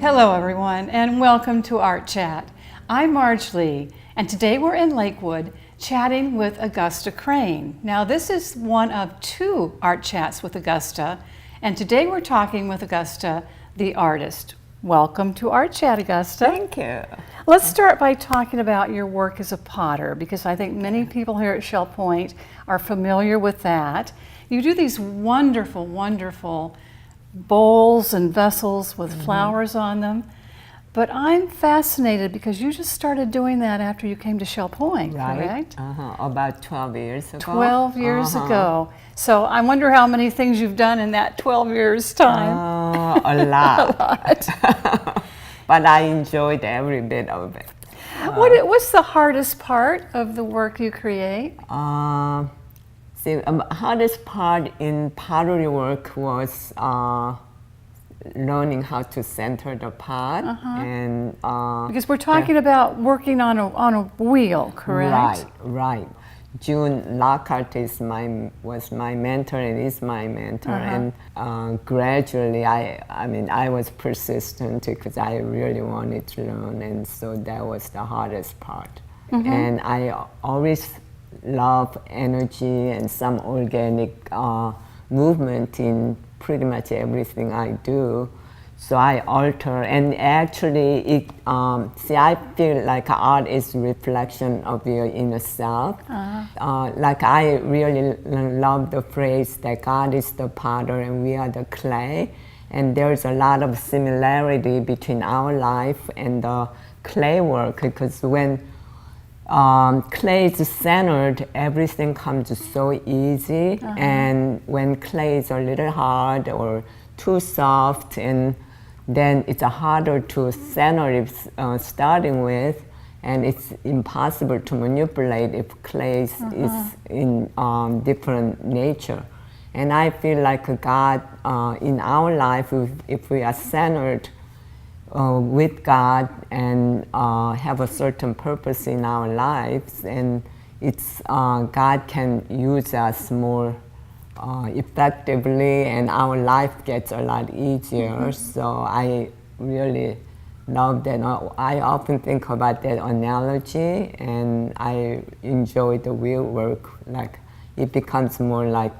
Hello everyone and welcome to Art Chat. I'm Marge Lee and today we're in Lakewood chatting with Agusta Crane. Now this is one of two Art Chats with Agusta, and today we're talking with Agusta, the artist. Welcome to Art Chat, Agusta. Thank you. Let's start by talking about your work as a potter, because I think many people here at Shell Point are familiar with that. You do these wonderful, wonderful bowls and vessels with flowers on them. But I'm fascinated because you just started doing that after you came to Shell Point, correct? About 12 years ago. 12 years ago. So I wonder how many things you've done in that 12 years time. A lot. A lot. But I enjoyed every bit of it. What's the hardest part of the work you create? The hardest part in pottery work was learning how to center the pot, and because we're talking about working on a wheel, correct? Right. June Lockhart was my mentor and is my mentor, and gradually I was persistent because I really wanted to learn, and so that was the hardest part. And I always love energy and some organic movement in pretty much everything I do. So I alter, and actually I feel like art is a reflection of your inner self. Like I really love the phrase that God is the potter and we are the clay. And there's a lot of similarity between our life and the clay work, because when clay is centered, everything comes so easy. And when clay is a little hard or too soft, and then it's harder to center it starting with, and it's impossible to manipulate if clay is in different nature. And I feel like God in our life, if we are centered with God and have a certain purpose in our lives, and it's God can use us more effectively, and our life gets a lot easier. So I really love that. I often think about that analogy, and I enjoy the wheel work. Like it becomes more like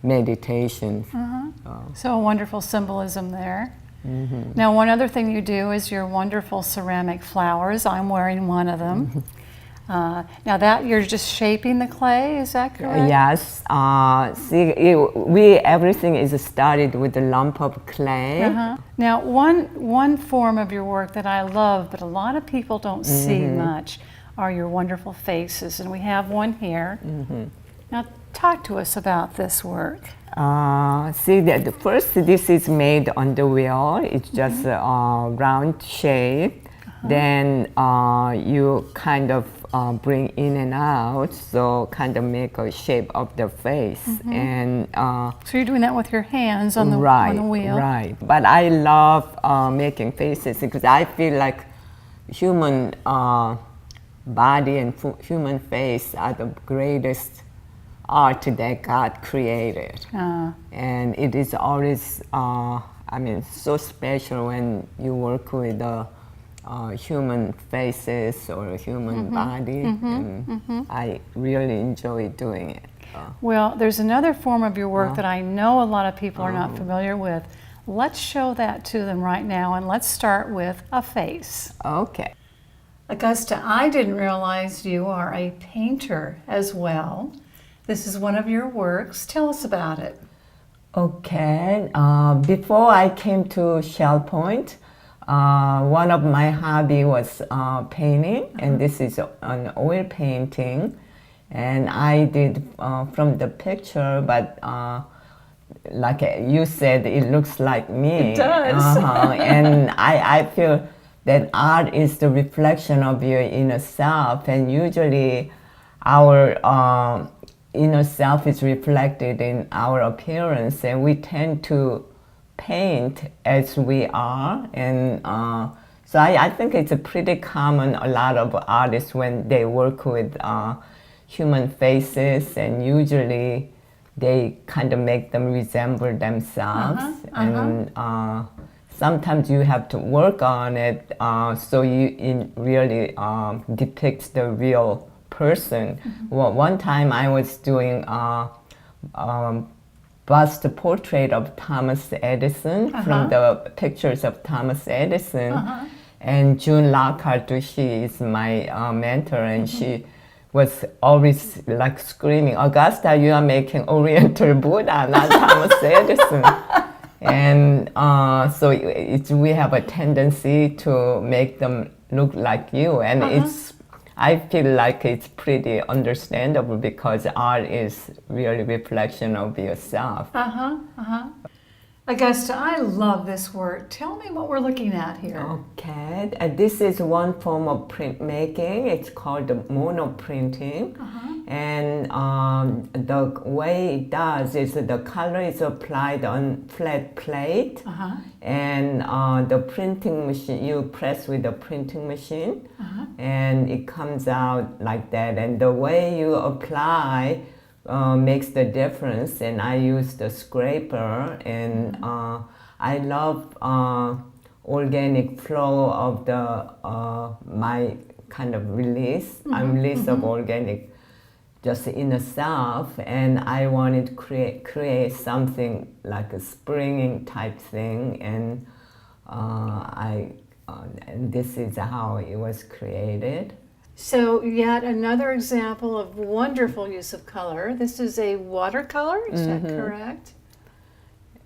meditation. So a wonderful symbolism there. Now, one other thing you do is your wonderful ceramic flowers. I'm wearing one of them. Now that you're just shaping the clay, is that correct? Yes. See, everything is started with a lump of clay. Now, one form of your work that I love, but a lot of people don't see much, are your wonderful faces, and we have one here. Now, talk to us about this work. See, first this is made on the wheel. It's just a round shape. Then you kind of bring in and out, so kind of make a shape of the face. And so you're doing that with your hands on the wheel? Right. But I love making faces because I feel like human body and human face are the greatest art that God created. And it is always, so special when you work with human faces or a human body. And I really enjoy doing it. Well, there's another form of your work that I know a lot of people are not familiar with. Let's show that to them right now, and let's start with a face. Okay. Agusta, I didn't realize you are a painter as well. This is one of your works. Tell us about it. Okay. Before I came to Shell Point, one of my hobby was painting, and this is an oil painting. And I did from the picture, but like you said, it looks like me. It does. And I feel that art is the reflection of your inner self, and usually our inner self is reflected in our appearance, and we tend to paint as we are. And so I think it's a pretty common, a lot of artists when they work with human faces, and usually they kind of make them resemble themselves. And sometimes you have to work on it so it really depicts the real person. Well, one time I was doing bust portrait of Thomas Edison from the pictures of Thomas Edison. And June Lockhart, she is my mentor, and she was always like screaming, "Augusta, you are making Oriental Buddha, not Thomas Edison." And so we have a tendency to make them look like you, and I feel like it's pretty understandable because art is really reflection of yourself. Augusta, I love this work. Tell me what we're looking at here. Okay, this is one form of printmaking. It's called monoprinting. And the way it does is the color is applied on flat plate. And the printing machine, you press with the printing machine, and it comes out like that. And the way you apply makes the difference, and I use the scraper, and I love organic flow of the my kind of release. Release of organic just in the south, and I wanted to create something like a springing type thing, and and this is how it was created. So yet another example of wonderful use of color. This is a watercolor, is that correct?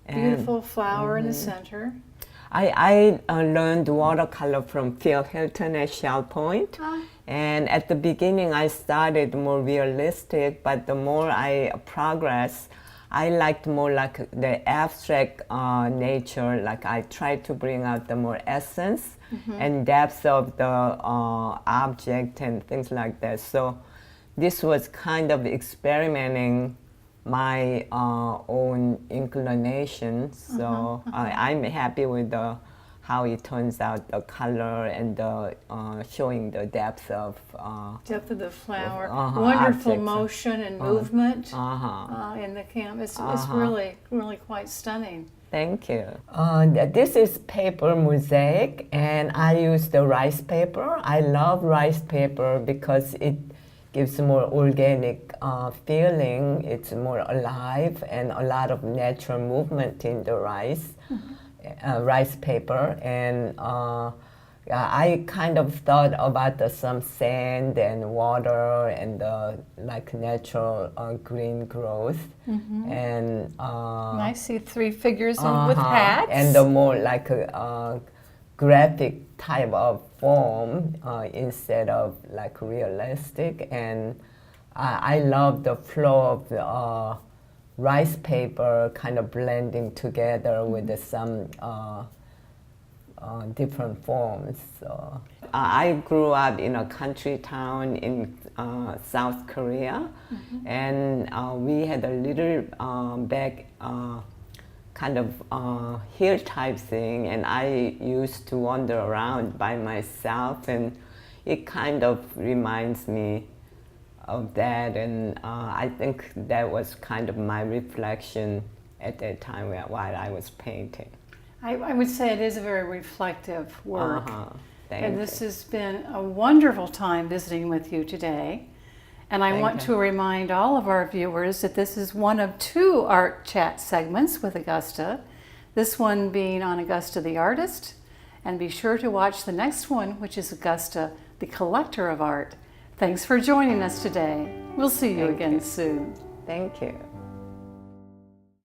Beautiful flower in the center. I learned watercolor from Phil Hilton at Shell Point. And at the beginning I started more realistic, but the more I progressed, I liked more like the abstract nature. Like I tried to bring out the more essence and depth of the object and things like that. So this was kind of experimenting my own inclinations. So I'm happy with how it turns out, the color and the showing the depth of the flower. Wonderful objects. Motion and movement in the canvas. It's really, really quite stunning. Thank you. This is paper mosaic, and I use the rice paper. I love rice paper because it gives more organic feeling. It's more alive and a lot of natural movement in the rice. Rice paper, and I kind of thought about some sand and water and like natural green growth, and I see three figures with hats, and the more like a graphic type of form instead of like realistic. And I love the flow of the rice paper kind of blending together with some different forms. So I grew up in a country town in South Korea, and we had a little back kind of hill type thing, and I used to wander around by myself, and it kind of reminds me of that, and I think that was kind of my reflection at that time while I was painting. I would say it is a very reflective work. And this has been a wonderful time visiting with you today. And I want to remind all of our viewers that this is one of 2 art chat segments with Agusta. This one being on Agusta the artist. And be sure to watch the next one, which is Agusta the collector of art. Thanks for joining us today. We'll see you again soon. Thank you.